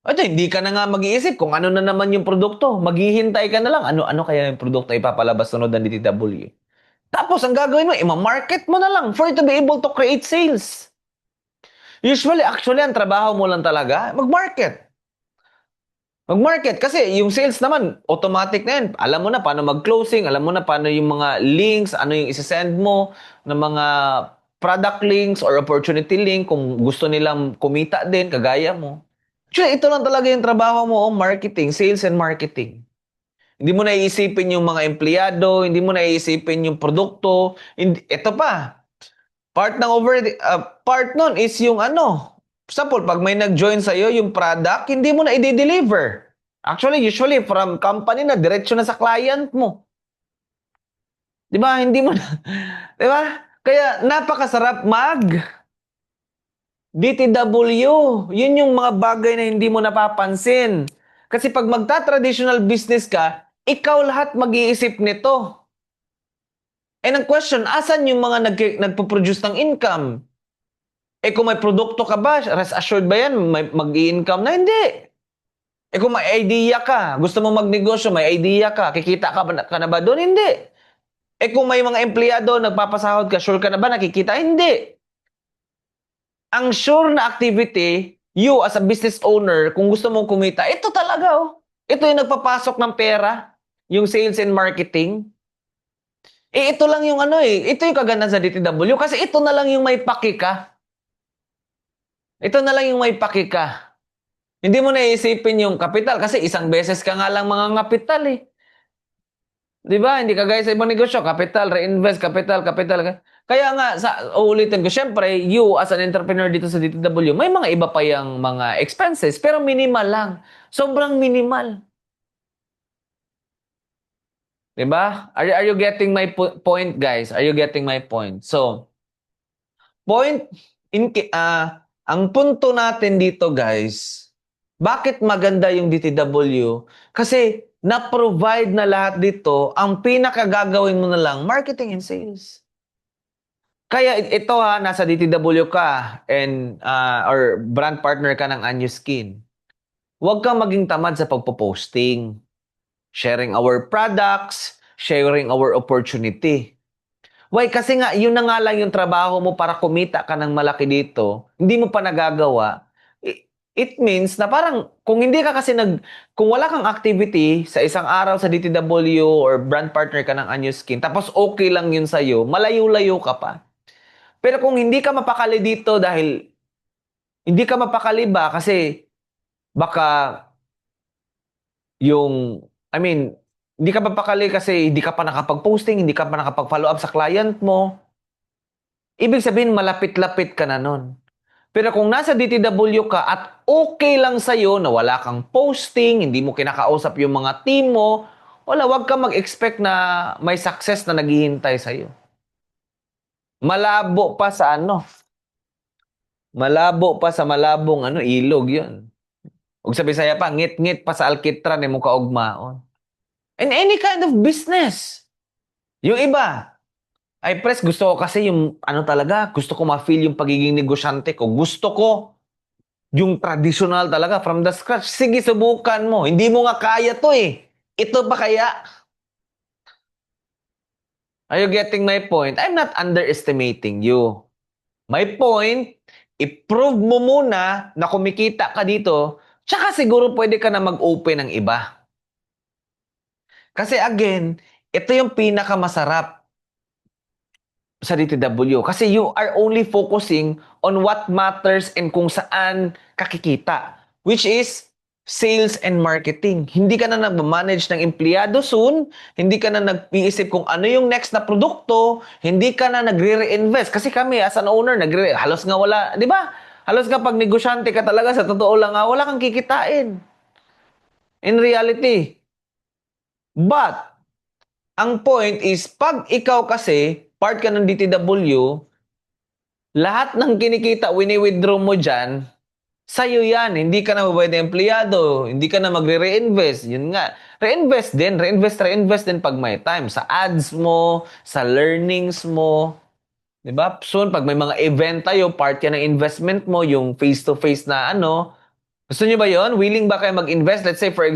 Ito, hindi ka na nga mag-iisip kung ano na naman yung produkto. Maghihintay ka na lang. Ano kaya yung produkto ipapalabas sunod ng DTW? Tapos, ang gagawin mo, ima-market mo na lang for you to be able to create sales. Usually, actually, ang trabaho mo lang talaga, mag-market. Mag-market. Kasi yung sales naman, automatic na yan. Alam mo na paano mag-closing, alam mo na paano yung mga links, ano yung isi-send mo, ng mga product links or opportunity link kung gusto nilang kumita din, kagaya mo. Actually, ito lang talaga yung trabaho mo, marketing, sales and marketing. Hindi mo naiisipin yung mga empleyado, hindi mo naiisipin yung produkto. Ito pa, part nun is yung ano. Example, pag may nag-join sa'yo yung product, hindi mo na i-deliver. Actually, usually from company na, diretso na sa client mo. Di ba? Hindi mo na. Di ba? Kaya napakasarap DTW. Yun yung mga bagay na hindi mo napapansin. Kasi pag magta-traditional business ka, ikaw lahat mag-iisip nito. And ang question, asan yung mga nagpo-produce ng income? Eh kung may produkto ka ba, rest assured ba yan, mag-i-income na? Hindi. Eh kung may idea ka, gusto mo magnegosyo, may idea ka, kikita ka na ba doon? Hindi. Eh kung may mga empleyado, nagpapasahod ka, sure ka na ba nakikita? Hindi. Ang sure na activity, you as a business owner, kung gusto mong kumita, ito talaga oh. Ito yung nagpapasok ng pera, yung sales and marketing. Eh ito lang yung ano eh, ito yung kaganda sa DTW kasi ito na lang yung may paki ka. Ito na lang yung may paki ka. Hindi mo naisipin yung kapital kasi isang beses ka nga lang mga kapital eh. 'Di ba? Hindi kagaya sa ibang negosyo, kapital, reinvest, kapital, kapital. Kaya nga, uulitin ko, syempre, you as an entrepreneur dito sa DTW, may mga iba pa yung mga expenses, pero minimal lang. Sobrang minimal. 'Di ba? Are you getting my point, guys? Are you getting my point? So, point, ang punto natin dito, guys, bakit maganda yung DTW? Kasi, na-provide na lahat dito, ang pinakagagawin mo na lang, marketing and sales. Kaya ito ha, nasa DTW ka and or brand partner ka ng Anyo Skin. Huwag kang maging tamad sa pagpo-posting. Sharing our products, sharing our opportunity. Why? Kasi nga, yun na nga lang yung trabaho mo para kumita ka ng malaki dito. Hindi mo pa nagagawa. It means na parang kung hindi ka kasi kung wala kang activity sa isang araw sa DTW or brand partner ka ng Anyo Skin, tapos okay lang yun sa'yo, malayo-layo ka pa. Pero kung hindi ka mapakali dito dahil hindi ka mapakali ba kasi baka yung, I mean, hindi ka mapakali kasi hindi ka pa nakapag-posting, hindi ka pa nakapag-follow up sa client mo, ibig sabihin malapit-lapit ka na nun. Pero kung nasa DTW ka at okay lang sa'yo na wala kang posting, hindi mo kinakausap yung mga team mo, wag kang mag-expect na may success na naghihintay sa'yo. Malabo pa sa ano, malabo pa sa malabong ilog yun. Ug sa Bisaya pa, ngit-ngit pa sa alkitran mo kaugmaon. In any kind of business. Yung iba, ay press, gusto ko kasi yung talaga, gusto ko ma-feel yung pagiging negosyante ko. Gusto ko yung traditional talaga from the scratch. Sige, subukan mo. Hindi mo nga kaya to eh. Ito pa kaya? Are you getting my point? I'm not underestimating you. My point, i-prove mo muna na kumikita ka dito, tsaka siguro pwede ka na mag-open ng iba. Kasi again, ito yung pinakamasarap sa DTW. Kasi you are only focusing on what matters and kung saan kakikita. Which is, sales and marketing. Hindi ka na nag-manage ng empleyado soon, hindi ka na nag-iisip kung ano yung next na produkto, hindi ka na nagre-reinvest. Kasi kami as an owner, halos nga wala, di ba? Halos nga pag negosyante ka talaga, sa totoo lang nga, wala kang kikitain. In reality. But, ang point is, pag ikaw kasi, part ka ng DTW, lahat ng kinikita, wini-withdraw mo dyan, sa'yo yan. Hindi ka na mabayad ng empleyado. Hindi ka na magre-reinvest. Yun nga. Reinvest din pag may time. Sa ads mo, sa learnings mo. 'Di ba? Soon, pag may mga event tayo, part yan ng investment mo, yung face-to-face na ano. Gusto niyo ba yon? Willing ba kayo mag-invest? Let's say, ito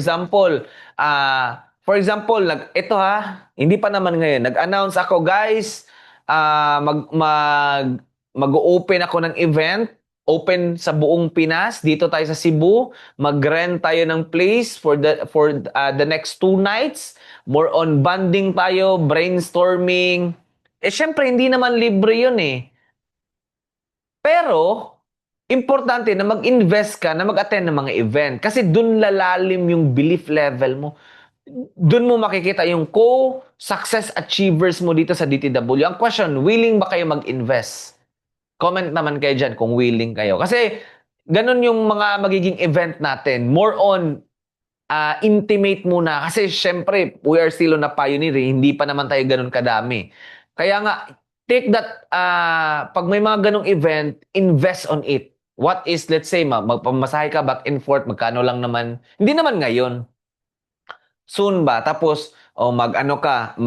ha, hindi pa naman ngayon. Nag-announce ako, guys, ah, mag, mag, mag-open ako ng event, open sa buong Pinas, dito tayo sa Cebu, mag-rent tayo ng place for the next 2 nights, more on bonding tayo, brainstorming. Syempre, hindi naman libre yun eh. Pero, importante na mag-invest ka, na mag-attend ng mga event. Kasi dun lalalim yung belief level mo. Dun mo makikita yung co-success achievers mo dito sa DTW. Ang question, willing ba kayo mag-invest? Comment naman kayo dyan kung willing kayo. Kasi, ganun yung mga magiging event natin. More on intimate muna. Kasi syempre, we are still on a pioneer. Hindi pa naman tayo ganun kadami. Kaya nga, take that, pag may mga ganung event, invest on it. What is, let's say, magpamasahe ka back and forth, magkano lang naman. Hindi naman ngayon. Soon ba? Tapos, mag-ano ka,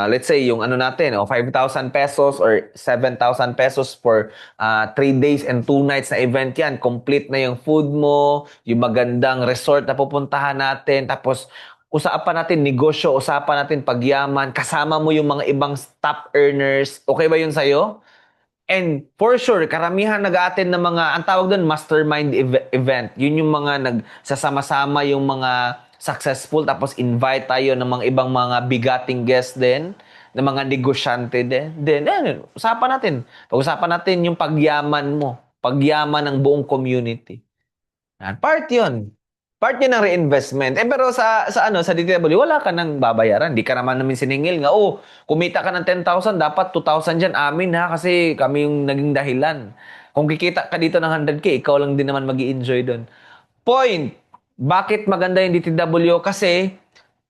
let's say, yung ano natin, 5,000 pesos or 7,000 pesos for 3 days and 2 nights na event yan. Complete na yung food mo, yung magandang resort na pupuntahan natin. Tapos, usapan natin negosyo, usapan natin pagyaman, kasama mo yung mga ibang top earners. Okay ba yun sa'yo? And for sure, karamihan nag-attend ng mga, ang tawag doon, mastermind event. Yun yung mga nagsasama-sama yung mga successful, tapos invite tayo ng mga ibang mga bigating guests din, ng mga negosyante din. Then, usapan natin. Pag-usapan natin yung pagyaman mo, pagyaman ng buong community. Yan. Part yun. Part yun ng reinvestment. Pero sa DTW, wala ka nang babayaran. Di ka naman namin siningil nga, kumita ka ng 10,000, dapat 2,000 dyan, amin ha, kasi kami yung naging dahilan. Kung kikita ka dito ng 100K, ikaw lang din naman mag enjoy doon. Point. Bakit maganda yung DTW? Kasi,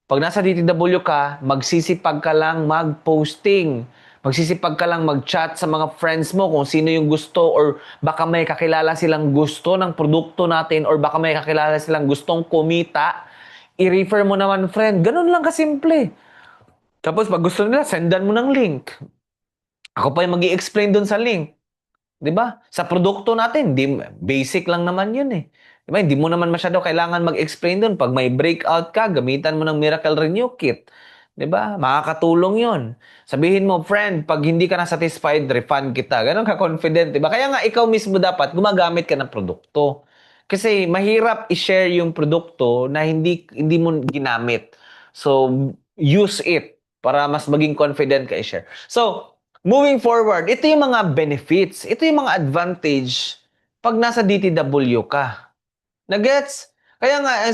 pag nasa DTW ka, magsisipag ka lang mag-posting. Magsisipag ka lang mag-chat sa mga friends mo kung sino yung gusto or baka may kakilala silang gusto ng produkto natin or baka may kakilala silang gustong kumita. I-refer mo naman, friend. Ganun lang kasimple. Tapos pag gusto nila, sendan mo ng link. Ako pa yung mag explain dun sa link. 'Di ba? Sa produkto natin, basic lang naman 'yun eh. 'Di ba? Hindi mo naman masyado kailangan mag-explain doon. Pag may breakout ka, gamitan mo ng Miracle Renew Kit. 'Di ba? Makakatulong 'yon. Sabihin mo, friend, pag hindi ka na satisfied, refund kita. Ganon ka confident, 'di ba? Kaya nga ikaw mismo dapat gumagamit ka ng produkto. Kasi mahirap i-share yung produkto na hindi mo ginamit. So, use it para mas maging confident ka i-share. So, moving forward, ito yung mga benefits, ito yung mga advantage pag nasa DTW ka. Nagets? Kaya nga,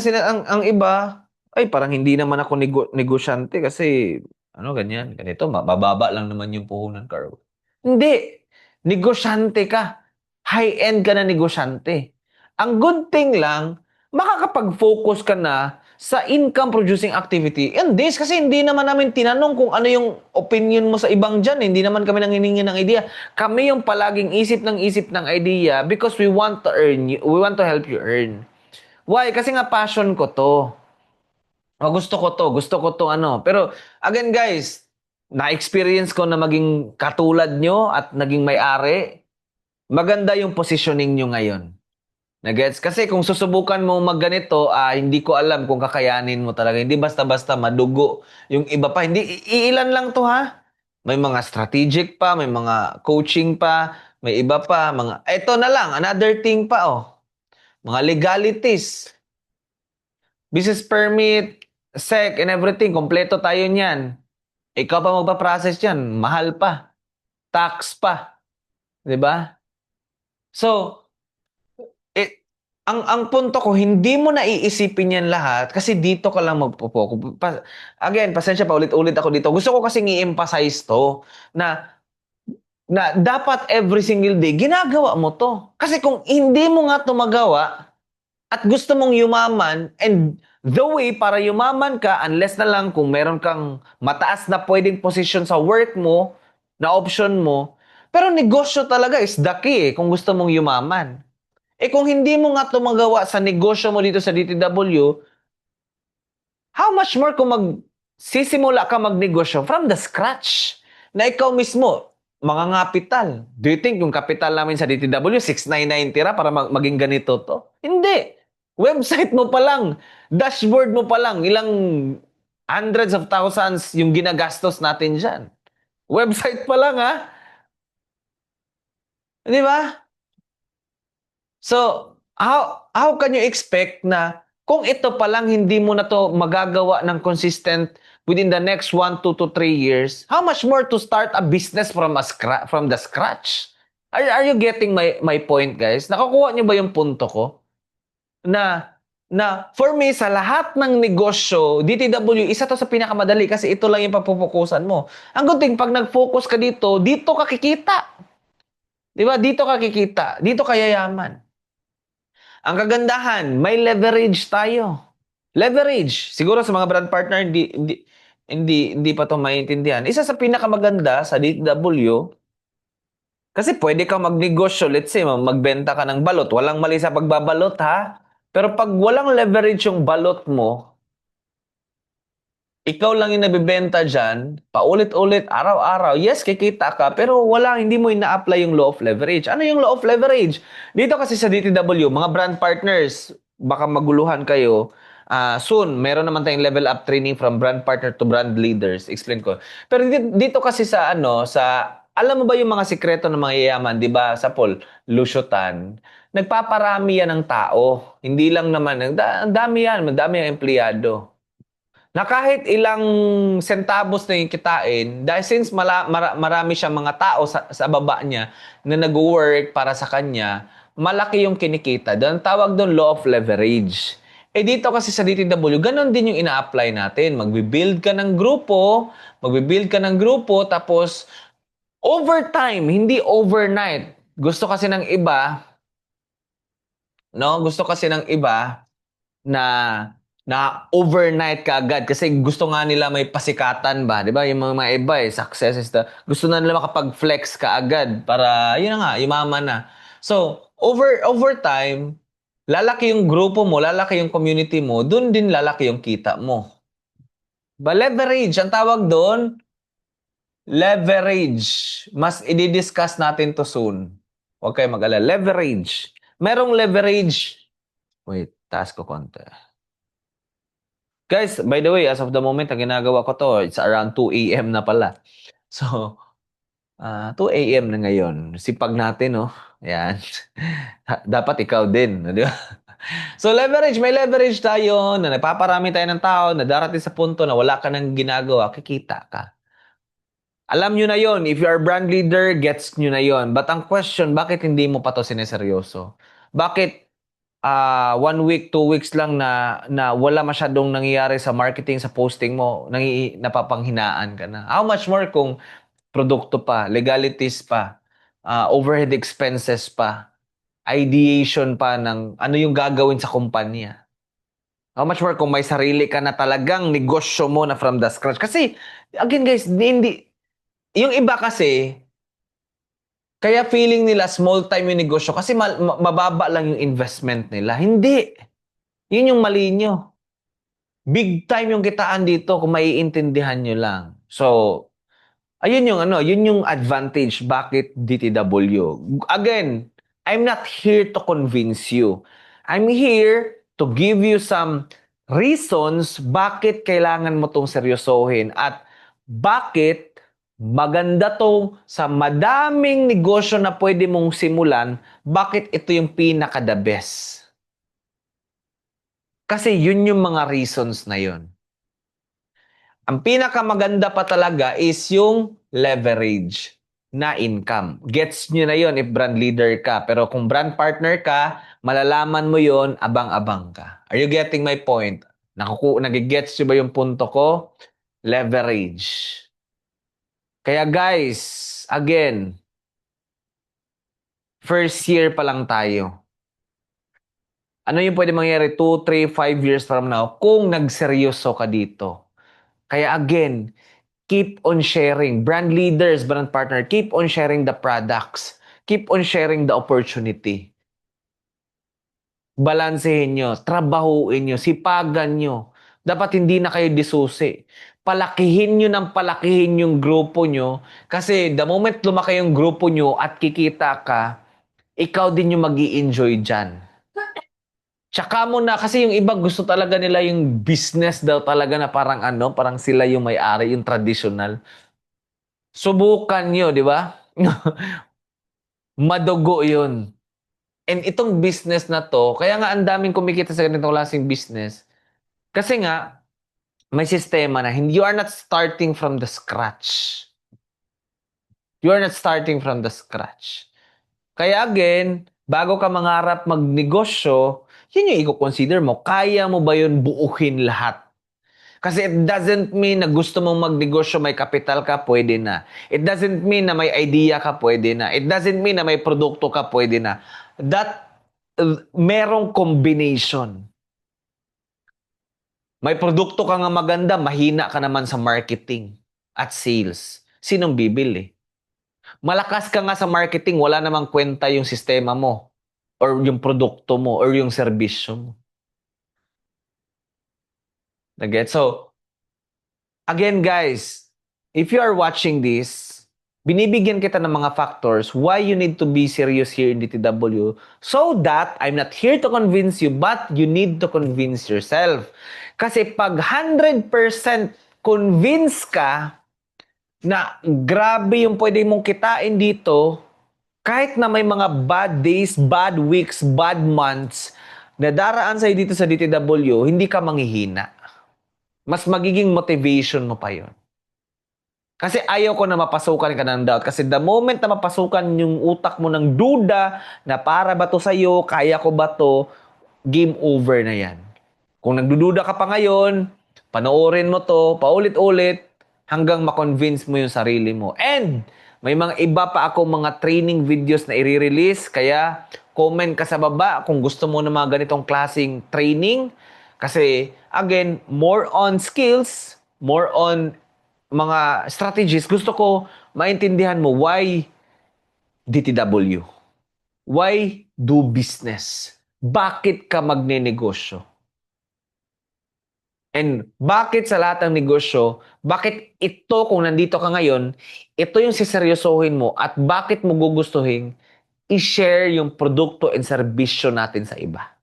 ang iba, ay parang hindi naman ako negosyante kasi, ganyan, ganito, mababa lang naman yung puhunan ka. Hindi. Negosyante ka. High-end ka na negosyante. Ang good thing lang, makakapag-focus ka na sa income-producing activity. And this, kasi hindi naman namin tinanong kung ano yung opinion mo sa ibang dyan. Hindi naman kami nanginingi ng idea. Kami yung palaging isip ng idea because we want to earn, we want to help you earn. Why? Kasi nga passion ko to. Gusto ko to ano. Pero again guys, na-experience ko na maging katulad nyo at naging may-ari. Maganda yung positioning nyo ngayon. Nagets? Kasi kung susubukan mo magganito, hindi ko alam kung kakayanin mo talaga. Hindi basta-basta madugo. Yung iba pa, hindi, iilan lang to ha. May mga strategic pa, may mga coaching pa, may iba pa, eto na lang, another thing pa Mga legalities, business permit, SEC, and everything, kompleto tayo niyan. Ikaw pa magpa-process yan, mahal pa, tax pa, 'di ba? So, ang punto ko, hindi mo na iisipin yan lahat kasi dito ka lang magpo-focus. Again, pasensya pa ulit-ulit ako dito. Gusto ko kasing i-emphasize to na dapat every single day ginagawa mo to. Kasi kung hindi mo nga to magawa at gusto mong yumaman and the way para yumaman ka, unless na lang kung meron kang mataas na pwedeng position sa work mo, na option mo, pero negosyo talaga is the key kung gusto mong yumaman. Kung hindi mo nga ito magawa sa negosyo mo dito sa DTW, how much more kung sisimula ka magnegosyo from the scratch na ikaw mismo, mga kapital. Do you think yung kapital namin sa DTW, 6,990 ra para maging ganito to? Hindi. Website mo pa lang, dashboard mo pa lang, ilang hundreds of thousands yung ginagastos natin dyan. Website pa lang ha. Di ba? So, how can you expect na kung ito pa lang hindi mo na to magagawa ng consistent within the next 1 to 3 years, how much more to start a business from the scratch? Are you getting my point, guys? Nakukuha niyo ba yung punto ko? Na for me, sa lahat ng negosyo, DTW, isa to sa pinakamadali kasi ito lang yung papupukusan mo. Ang good thing, pag nag-focus ka dito ka kikita. Di ba? Dito ka kikita. Dito ka yayaman. Ang kagandahan, may leverage tayo. Leverage. Siguro sa mga brand partner, hindi pa to maintindihan. Isa sa pinakamaganda sa DTW, kasi pwede kang magnegosyo, let's say, magbenta ka ng balot. Walang mali sa pagbabalot, ha? Pero pag walang leverage yung balot mo, ikaw lang yung nabibenta dyan, paulit-ulit, araw-araw. Yes, kikita ka, pero hindi mo ina-apply yung law of leverage. Ano yung law of leverage? Dito kasi sa DTW, mga brand partners, baka maguluhan kayo. Soon, meron naman tayong level up training from brand partner to brand leaders. Explain ko. Pero dito kasi alam mo ba yung mga sikreto ng mga yayaman, di ba? Sa Paul, Lusyutan, nagpaparami yan ng tao. Hindi lang naman, ang dami yan, madami ang empleyado na kahit ilang centavos na yung kitain, dahil since marami siyang mga tao sa baba niya na nag-work para sa kanya, malaki yung kinikita. Doon tawag doon law of leverage. Dito kasi sa DTW, ganun din yung ina-apply natin. Magbibuild ka ng grupo, tapos over time, hindi overnight. Gusto kasi ng iba, no? Gusto kasi ng iba, na overnight ka agad kasi gusto nga nila may pasikatan ba, 'di ba? Yung mga iba success is gusto na nila makapag-flex ka agad para yun na nga, yumaman na. So, over time, lalaki yung grupo mo, lalaki yung community mo, dun din lalaki yung kita mo. Leverage, ang tawag doon, leverage. Mas i-discuss natin to soon. Huwag kayo mag-alala. Leverage. Merong leverage. Wait, taas ko konti. Guys, by the way, as of the moment, ang ginagawa ko to, it's around 2 a.m. na pala. So, 2 a.m. na ngayon. Sipag natin, no? Yan. Dapat ikaw din, di ba? So, may leverage tayo na nagpaparami tayo ng tao na darating sa punto na wala ka nang ginagawa, kikita ka. Alam nyo na yon. If you are brand leader, gets nyo na yon. But ang question, bakit hindi mo pa to sineseryoso? Bakit 1 week, 2 weeks lang na wala masyadong nangyayari sa marketing, sa posting mo, napapanghinaan ka na. How much more kung produkto pa, legalities pa, overhead expenses pa, ideation pa ng ano yung gagawin sa kumpanya. How much more kung may sarili ka na talagang negosyo mo na from the scratch. Kasi, again guys, yung iba kasi, kaya feeling nila small time yung negosyo kasi mababa lang yung investment nila. Hindi. Yun yung mali nyo. Big time yung kitaan dito kung maiintindihan nyo lang. So, yun yung advantage bakit DTW. Again, I'm not here to convince you. I'm here to give you some reasons bakit kailangan mo tong seryosohin at bakit maganda to sa madaming negosyo na pwede mong simulan, bakit ito yung pinaka-the best. Kasi yun yung mga reasons na yun. Ang pinakamaganda pa talaga is yung leverage. na income. Gets nyo na yon if brand leader ka. Pero kung brand partner ka, malalaman mo yon abang-abang ka. Are you getting my point? Nagigets nyo ba yung punto ko? Leverage. Kaya guys, again, first year pa lang tayo. Ano yung pwede mangyari 2, 3, 5 years from now kung nagseryoso ka dito? Kaya again, keep on sharing. Brand leaders, brand partner, keep on sharing the products. Keep on sharing the opportunity. Balansehin nyo, trabahuin nyo, sipagan nyo. Dapat hindi na kayo disusi. Palakihin nyo ng palakihin yung grupo nyo kasi the moment lumaki yung grupo nyo at kikita ka, ikaw din yung mag-i-enjoy dyan. Tsaka mo na, kasi yung iba gusto talaga nila yung business daw talaga na parang parang sila yung may-ari, yung traditional. Subukan nyo, di ba? Madugo yun. And itong business na to, kaya nga ang daming kumikita sa ganitong klaseng business. Kasi nga, may sistema na you are not starting from the scratch. You are not starting from the scratch. Kaya again, bago ka mangarap magnegosyo, yun yung i-consider mo. Kaya mo ba yun buuhin lahat? Kasi it doesn't mean na gusto mong magnegosyo, may kapital ka, pwede na. It doesn't mean na may idea ka, pwede na. It doesn't mean na may produkto ka, pwede na. Merong combination. May produkto ka nga maganda, mahina ka naman sa marketing at sales. Sinong bibili? Malakas ka nga sa marketing, wala namang kwenta yung sistema mo or yung produkto mo or yung serbisyo mo. Naget? So, again guys, if you are watching this, binibigyan kita ng mga factors why you need to be serious here in DTW so that I'm not here to convince you but you need to convince yourself. Kasi pag 100% convince ka na grabe yung pwede mong kitain dito, kahit na may mga bad days, bad weeks, bad months na daraan sa'yo dito sa DTW, hindi ka manghihina. Mas magiging motivation mo pa yon. Kasi ayaw ko na mapasukan ka ng doubt. Kasi the moment na mapasukan yung utak mo ng duda na para ba to sa'yo, kaya ko ba to, game over na yan. Kung nagdududa ka pa ngayon, panoorin mo to, paulit-ulit, hanggang makonvince mo yung sarili mo. And may mga iba pa ako mga training videos na i-release, kaya comment ka sa baba kung gusto mo ng mga ganitong klaseng training. Kasi, again, more on skills, more on mga strategies. Gusto ko maintindihan mo why DTW? Why do business? Bakit ka magnenegosyo? And bakit sa lahat ng negosyo, bakit ito kung nandito ka ngayon, ito yung siseryosohin mo at bakit mo gugustuhin i-share yung produkto and serbisyo natin sa iba.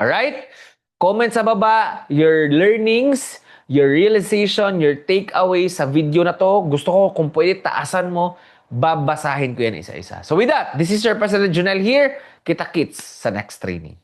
Alright? Comment sa baba your learnings, your realization, your takeaway sa video na to. Gusto ko kung pwede taasan mo, babasahin ko yan isa-isa. So with that, this is your President Junel here. Kita-kits sa next training.